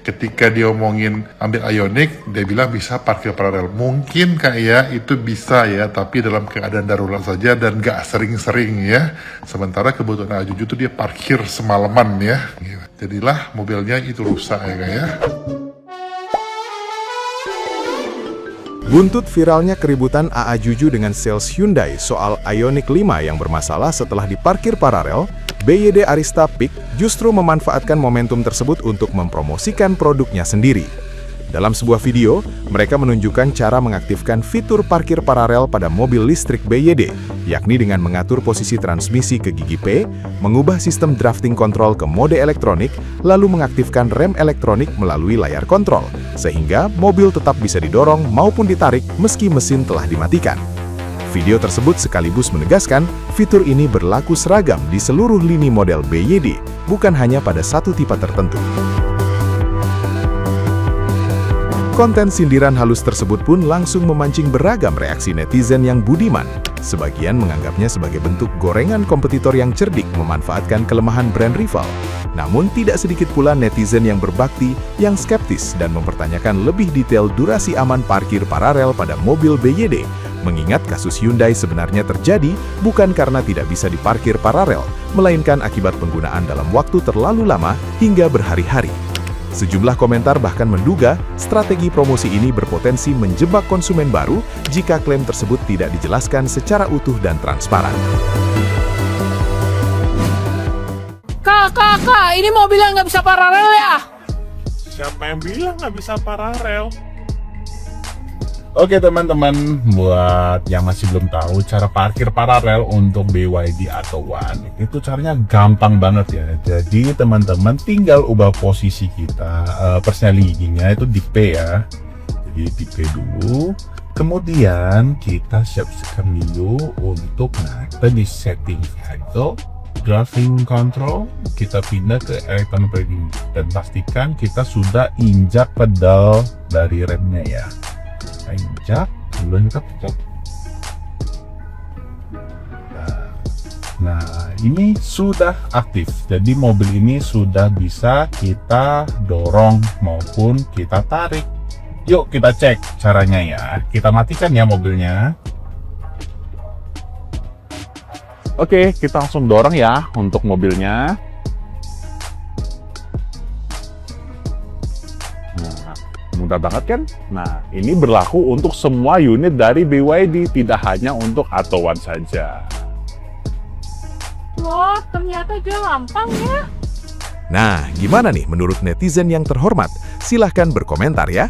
ketika dia omongin ambil Ioniq, dia bilang bisa parkir paralel. Mungkin kayak itu bisa ya, tapi dalam keadaan darurat saja dan gak sering-sering ya. Sementara kebutuhan Ajuju tuh dia parkir semalaman ya. Jadilah mobilnya itu rusak ya Kak ya. Buntut viralnya keributan AA Juju dengan sales Hyundai soal Ioniq 5 yang bermasalah setelah diparkir paralel, BYD Arista Peak justru memanfaatkan momentum tersebut untuk mempromosikan produknya sendiri. Dalam sebuah video, mereka menunjukkan cara mengaktifkan fitur parkir paralel pada mobil listrik BYD, yakni dengan mengatur posisi transmisi ke gigi P, mengubah sistem drafting control ke mode elektronik, lalu mengaktifkan rem elektronik melalui layar kontrol, sehingga mobil tetap bisa didorong maupun ditarik meski mesin telah dimatikan. Video tersebut sekaligus menegaskan fitur ini berlaku seragam di seluruh lini model BYD, bukan hanya pada satu tipe tertentu. Konten sindiran halus tersebut pun langsung memancing beragam reaksi netizen yang budiman. Sebagian menganggapnya sebagai bentuk gorengan kompetitor yang cerdik memanfaatkan kelemahan brand rival. Namun tidak sedikit pula netizen yang berbakti, yang skeptis dan mempertanyakan lebih detail durasi aman parkir paralel pada mobil BYD. Mengingat kasus Hyundai sebenarnya terjadi bukan karena tidak bisa diparkir paralel, melainkan akibat penggunaan dalam waktu terlalu lama hingga berhari-hari. Sejumlah komentar bahkan menduga strategi promosi ini berpotensi menjebak konsumen baru jika klaim tersebut tidak dijelaskan secara utuh dan transparan. Kak, ini mobilnya nggak bisa paralel ya? Siapa yang bilang nggak bisa paralel? Oke teman-teman, buat yang masih belum tahu cara parkir paralel untuk BYD atau One, itu caranya gampang banget ya. Jadi teman-teman tinggal ubah posisi kita, persnya giginya itu di P ya. Jadi di P dulu, kemudian kita siapkan dulu untuk, kita di setting vehicle, driving control, kita pindah ke electronic braking dan pastikan kita sudah injak pedal dari remnya ya. Injak, kemudian kita pencet. Nah, ini sudah aktif. Jadi mobil ini sudah bisa kita dorong maupun kita tarik. Yuk kita cek caranya ya. Kita matikan ya mobilnya. Oke, kita langsung dorong ya untuk mobilnya. Mudah banget kan? Nah, ini berlaku untuk semua unit dari BYD, tidak hanya untuk Atto One saja. Wah, ternyata gampang ya. Nah, gimana nih menurut netizen yang terhormat? Silahkan berkomentar ya.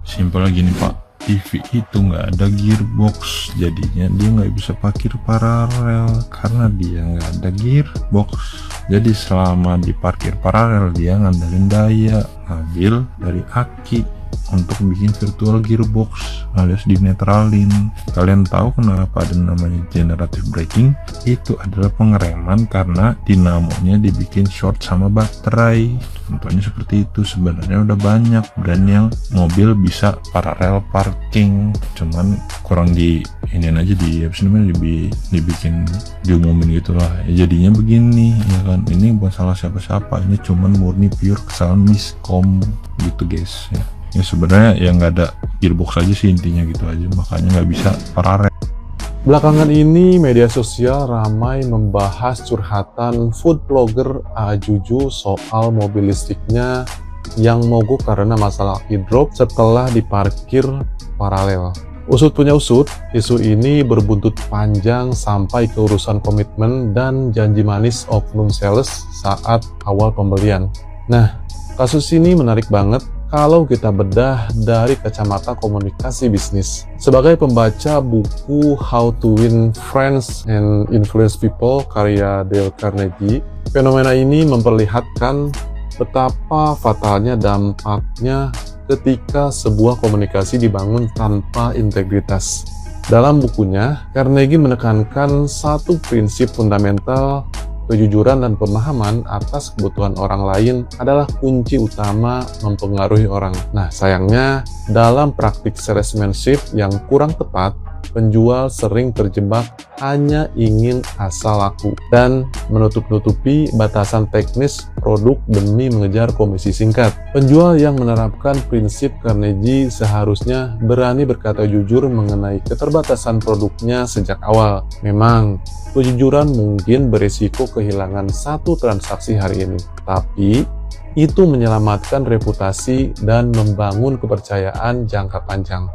Simpelnya gini Pak, TV itu nggak ada gearbox, jadinya dia nggak bisa parkir paralel karena dia nggak ada gearbox. Jadi selama di parkir paralel dia ngandelin daya ngambil dari aki untuk bikin virtual gearbox alias dinetralin. Kalian tahu kenapa ada namanya generative braking? Itu adalah pengereman karena dinamonya dibikin short sama baterai. Contohnya seperti itu. Sebenarnya udah banyak brand yang mobil bisa paralel parking, cuman kurang di ini aja dibikin diumumin gitulah ya, jadinya begini ya kan. Ini bukan salah siapa-siapa, ini cuman murni pure kesalahan miskom gitu guys ya. Ya sebenarnya ya nggak ada gearbox aja sih intinya gitu aja, makanya nggak bisa paralel. Belakangan ini media sosial ramai membahas curhatan food blogger AA Juju soal mobil listriknya yang mogok karena masalah e-drop setelah diparkir paralel. Usut punya usut, isu ini berbuntut panjang sampai ke urusan komitmen dan janji manis oknum sales saat awal pembelian. Nah, kasus ini menarik banget kalau kita bedah dari kacamata komunikasi bisnis. Sebagai pembaca buku How to Win Friends and Influence People karya Dale Carnegie, fenomena ini memperlihatkan betapa fatalnya dampaknya ketika sebuah komunikasi dibangun tanpa integritas. Dalam bukunya, Carnegie menekankan satu prinsip fundamental: kejujuran dan pemahaman atas kebutuhan orang lain adalah kunci utama mempengaruhi orang. Nah, sayangnya dalam praktik salesmanship yang kurang tepat, penjual sering terjebak hanya ingin asal laku dan menutup-nutupi batasan teknis produk demi mengejar komisi singkat. Penjual yang menerapkan prinsip Carnegie seharusnya berani berkata jujur mengenai keterbatasan produknya sejak awal. Memang, kejujuran mungkin berisiko kehilangan satu transaksi hari ini, tapi itu menyelamatkan reputasi dan membangun kepercayaan jangka panjang.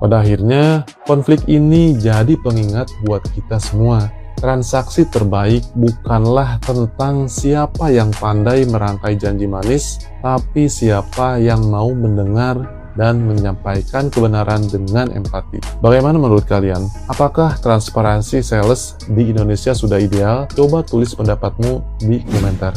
Pada akhirnya, konflik ini jadi pengingat buat kita semua. Transaksi terbaik bukanlah tentang siapa yang pandai merangkai janji manis, tapi siapa yang mau mendengar dan menyampaikan kebenaran dengan empati. Bagaimana menurut kalian? Apakah transparansi sales di Indonesia sudah ideal? Coba tulis pendapatmu di komentar.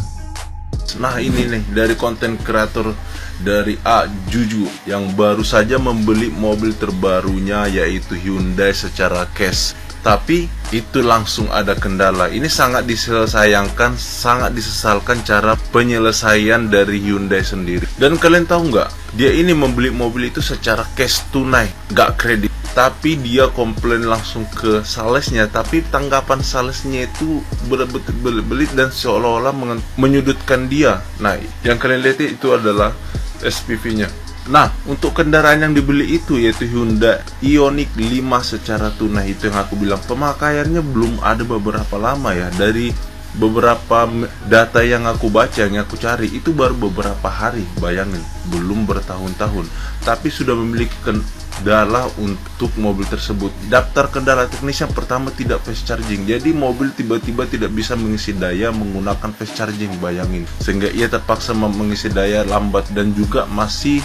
Nah ini nih dari konten kreator dari A Juju yang baru saja membeli mobil terbarunya yaitu Hyundai secara cash. Tapi itu langsung ada kendala. Ini sangat disayangkan, sangat disesalkan cara penyelesaian dari Hyundai sendiri. Dan kalian tahu nggak? Dia ini membeli mobil itu secara cash tunai, nggak kredit. Tapi dia komplain langsung ke salesnya. Tapi tanggapan salesnya itu belit dan seolah-olah menyudutkan dia. Nah, yang kalian lihat itu adalah SPV-nya. Nah, untuk kendaraan yang dibeli itu yaitu Hyundai Ioniq 5 secara tunai, itu yang aku bilang pemakaiannya belum ada beberapa lama ya. Dari beberapa data yang aku baca, yang aku cari, itu baru beberapa hari, bayangin, belum bertahun-tahun. Tapi sudah memiliki kendala untuk mobil tersebut. Daftar kendala teknis yang pertama tidak fast charging. Jadi mobil tiba-tiba tidak bisa mengisi daya menggunakan fast charging, bayangin. Sehingga ia terpaksa mengisi daya lambat dan juga masih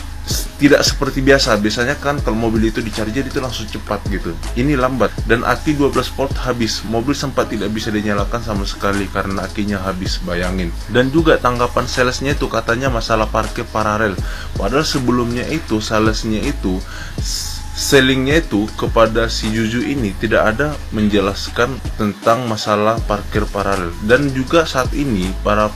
tidak seperti biasa. Biasanya kan kalau mobil itu di-charger itu langsung cepat gitu. Ini lambat dan aki 12 volt habis. Mobil sempat tidak bisa dinyalakan sama sekali karena akinya habis, bayangin. Dan juga tanggapan salesnya itu katanya masalah parkir paralel. Padahal sebelumnya itu salesnya itu sellingnya itu kepada si Juju ini tidak ada menjelaskan tentang masalah parkir paralel. Dan juga saat ini para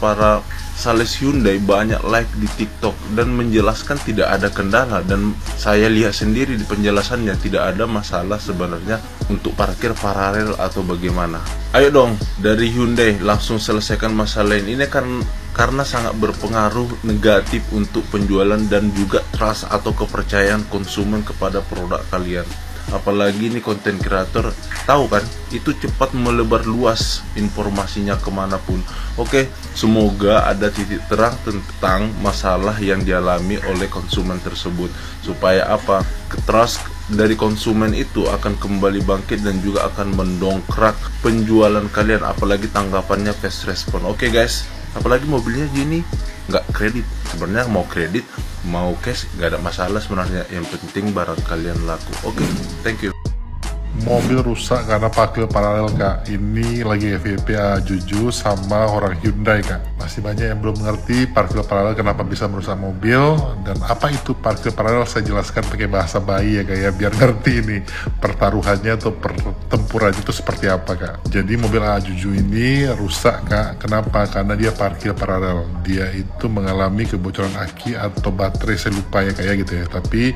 sales Hyundai banyak live di TikTok dan menjelaskan tidak ada kendala, dan saya lihat sendiri di penjelasannya tidak ada masalah sebenarnya untuk parkir paralel atau bagaimana. Ayo dong dari Hyundai langsung selesaikan masalah ini kan, karena sangat berpengaruh negatif untuk penjualan dan juga trust atau kepercayaan konsumen kepada produk kalian. Apalagi ini konten kreator, tahu kan, itu cepat melebar luas informasinya kemanapun. Oke, semoga ada titik terang tentang masalah yang dialami oleh konsumen tersebut, supaya apa, trust dari konsumen itu akan kembali bangkit dan juga akan mendongkrak penjualan kalian. Apalagi tanggapannya fast respon. Oke guys, apalagi mobilnya gini nggak kredit. Sebenarnya mau kredit mau cash nggak ada masalah sebenarnya, yang penting barang kalian laku. Oke, thank you. Mobil rusak karena parkir paralel kak. Ini lagi FYP Juju sama orang Hyundai kak. Masih banyak yang belum mengerti parkir paralel kenapa bisa merusak mobil, dan apa itu parkir paralel saya jelaskan pakai bahasa bayi ya kak ya, biar ngerti ini pertaruhannya atau pertempurannya itu seperti apa kak. Jadi mobil Juju ini rusak kak. Kenapa? Karena dia parkir paralel. Dia itu mengalami kebocoran aki atau baterai, saya lupa ya kayak gitu ya. Tapi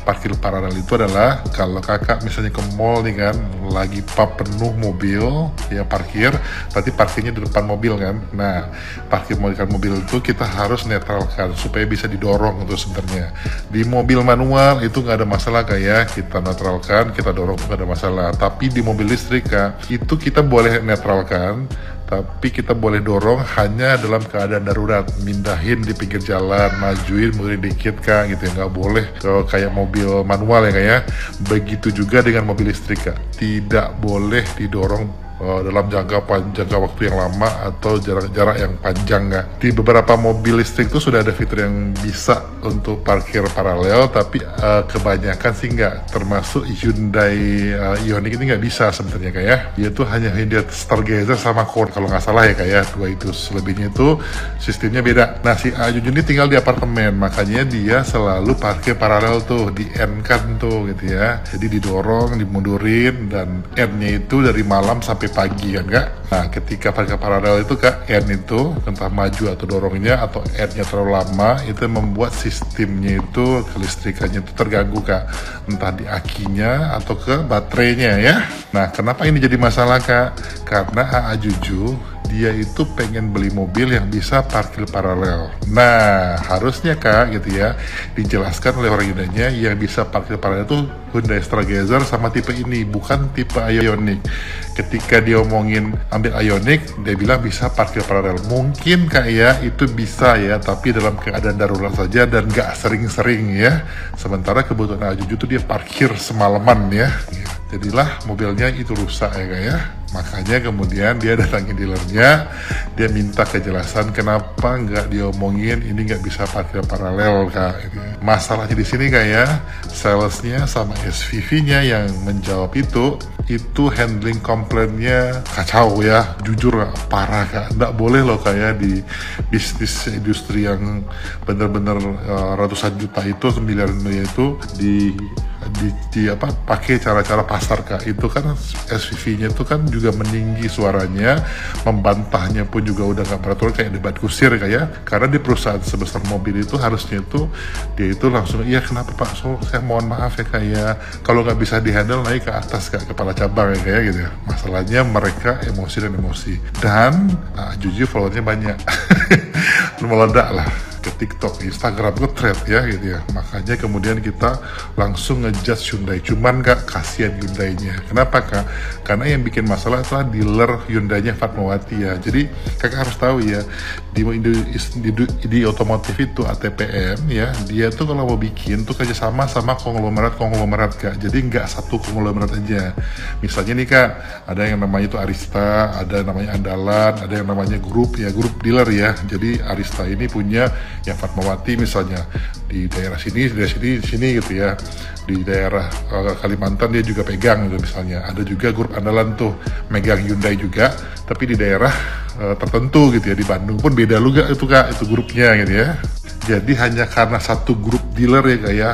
parkir paralel itu adalah kalau kakak misalnya ke mall nih kan, lagi penuh mobil ya parkir, berarti parkirnya di depan mobil kan. Nah, parkir mobil itu kita harus netralkan supaya bisa didorong itu sebenarnya. Di mobil manual itu nggak ada masalah kayak kita netralkan, kita dorong nggak ada masalah. Tapi di mobil listrik kak, itu kita boleh netralkan, tapi kita boleh dorong hanya dalam keadaan darurat, mindahin di pinggir jalan, majuin, mundurin dikit kak gitu ya, nggak boleh kayak mobil manual ya kayak. Begitu juga dengan mobil listrik kak, tidak boleh didorong dalam jangka waktu yang lama atau jarak yang panjang kak. Di beberapa mobil listrik itu sudah ada fitur yang bisa untuk parkir paralel, tapi kebanyakan sih nggak, termasuk Hyundai Ioniq ini nggak bisa sebenarnya kak ya. Dia tuh hanya stargazer sama core kalau nggak salah ya kak ya, dua itu. Selebihnya itu sistemnya beda. Nah si Juju ini tinggal di apartemen, makanya dia selalu parkir paralel tuh, di N kan tuh gitu ya. Jadi didorong, dimundurin, dan N-nya itu dari malam sampai sampai pagi kan Kak. Nah ketika parkir paralel itu Kak, N itu entah maju atau dorongnya atau N-nya terlalu lama, itu membuat sistemnya itu, kelistrikannya itu terganggu Kak, entah di akinya atau ke baterainya ya. Nah kenapa ini jadi masalah Kak? Karena AA Juju dia itu pengen beli mobil yang bisa parkir paralel. Nah harusnya Kak gitu ya, dijelaskan oleh orang Hyundai-nya yang bisa parkir paralel itu Hyundai Stargazer sama tipe ini, bukan tipe Ioniq. Ketika dia omongin ambil Ioniq, dia bilang bisa parkir paralel. Mungkin Kak ya itu bisa ya, tapi dalam keadaan darurat saja dan gak sering-sering ya. Sementara kebutuhan AA Juju tuh dia parkir semalaman ya. Jadilah mobilnya itu rusak ya Kak ya. Makanya kemudian dia datangin dealernya, dia minta kejelasan kenapa nggak diomongin ini nggak bisa parkir paralel Kak. Masalahnya di sini Kak ya, salesnya sama SVV-nya yang menjawab itu handling komplainnya kacau ya, jujur parah Kak. Nggak boleh loh kayak di bisnis industri yang bener-bener ratusan juta itu, miliar-miliar itu pakai cara-cara pasar Kak. Itu kan SVV-nya itu kan juga meninggi suaranya, membantahnya pun juga udah nggak peraturan kayak debat kusir Kak ya. Karena di perusahaan sebesar mobil itu harusnya itu dia itu langsung iya kenapa Pak, so saya mohon maaf ya Kak ya, kalau nggak bisa dihandle naik ke atas Kak, kepala cabang ya kayak gitu ya. Masalahnya mereka emosi dan Juju followernya banyak meledak lah ke TikTok, Instagram, ke thread ya gitu ya. Makanya kemudian kita langsung ngejudge Hyundai. Cuman Kak, kasihan Hyundai-nya. Kenapa Kak? Karena yang bikin masalah adalah dealer Hyundai-nya Fatmawati ya. Jadi Kakak harus tahu ya, di otomotif itu ATPM ya, dia tuh kalau mau bikin tuh kerjasama sama konglomerat Kak. Jadi nggak satu konglomerat aja. Misalnya nih Kak, ada yang namanya itu Arista, ada yang namanya Andalan, ada yang namanya grup dealer ya. Jadi Arista ini punya yang Fatmawati misalnya di daerah sini gitu ya, di daerah Kalimantan dia juga pegang gitu misalnya. Ada juga grup Andalan tuh megang Hyundai juga, tapi di daerah tertentu gitu ya. Di Bandung pun beda juga itu Kak, itu grupnya gitu ya. Jadi hanya karena satu grup dealer ya Kak ya,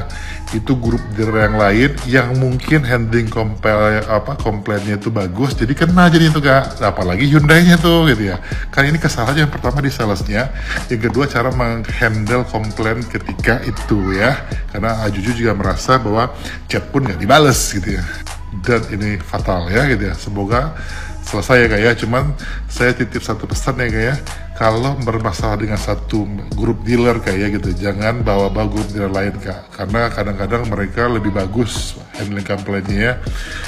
itu grup dealer yang lain yang mungkin handling komplainnya itu bagus, jadi kena jadi itu Kak. Apalagi Hyundai-nya tuh gitu ya. Karena ini kesalahan yang pertama di salesnya, yang kedua cara menghandle komplain ketika itu ya. Karena AA Juju juga merasa bahwa chat pun nggak dibales gitu ya. Dan ini fatal ya gitu ya. Semoga selesai ya Kak ya. Cuman saya titip satu pesan ya Kak ya, kalau bermasalah dengan satu grup dealer kayak gitu, jangan bawa-bawa grup dealer lain Kak. Karena kadang-kadang mereka lebih bagus handling komplainnya ya.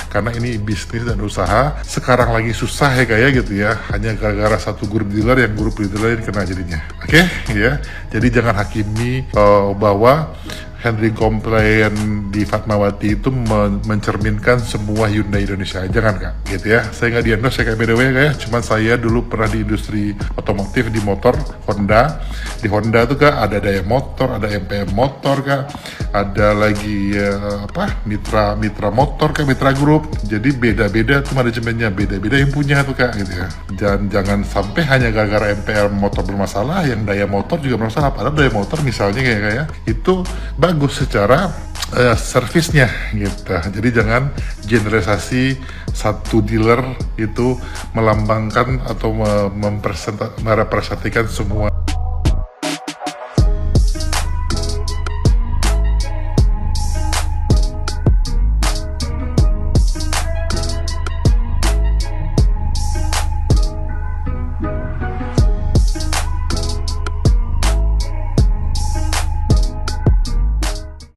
Karena ini bisnis dan usaha sekarang lagi susah ya Kak ya gitu ya. Hanya gara-gara satu grup dealer yang grup dealer lain kena jadinya. Oke ya. Jadi jangan hakimi bahwa handling komplain di Fatmawati itu mencerminkan semua Hyundai Indonesia. Jangan Kak gitu ya. Saya nggak di-endorse kayak BDW Kak ya. Cuman saya dulu pernah di industri otomotif di motor Honda. Di Honda tuh Kak ada Daya Motor, ada MPM Motor Kak, ada lagi Mitra Motor Kak, Mitra Group. Jadi beda-beda tuh manajemennya, beda-beda yang punya tuh Kak gitu ya. Jangan sampai hanya gara-gara MPM Motor bermasalah, yang Daya Motor juga bermasalah. Padahal Daya Motor misalnya kayak itu bagus secara servisnya gitu. Jadi jangan generalisasi satu dealer itu melambangkan atau merepresentasikan semua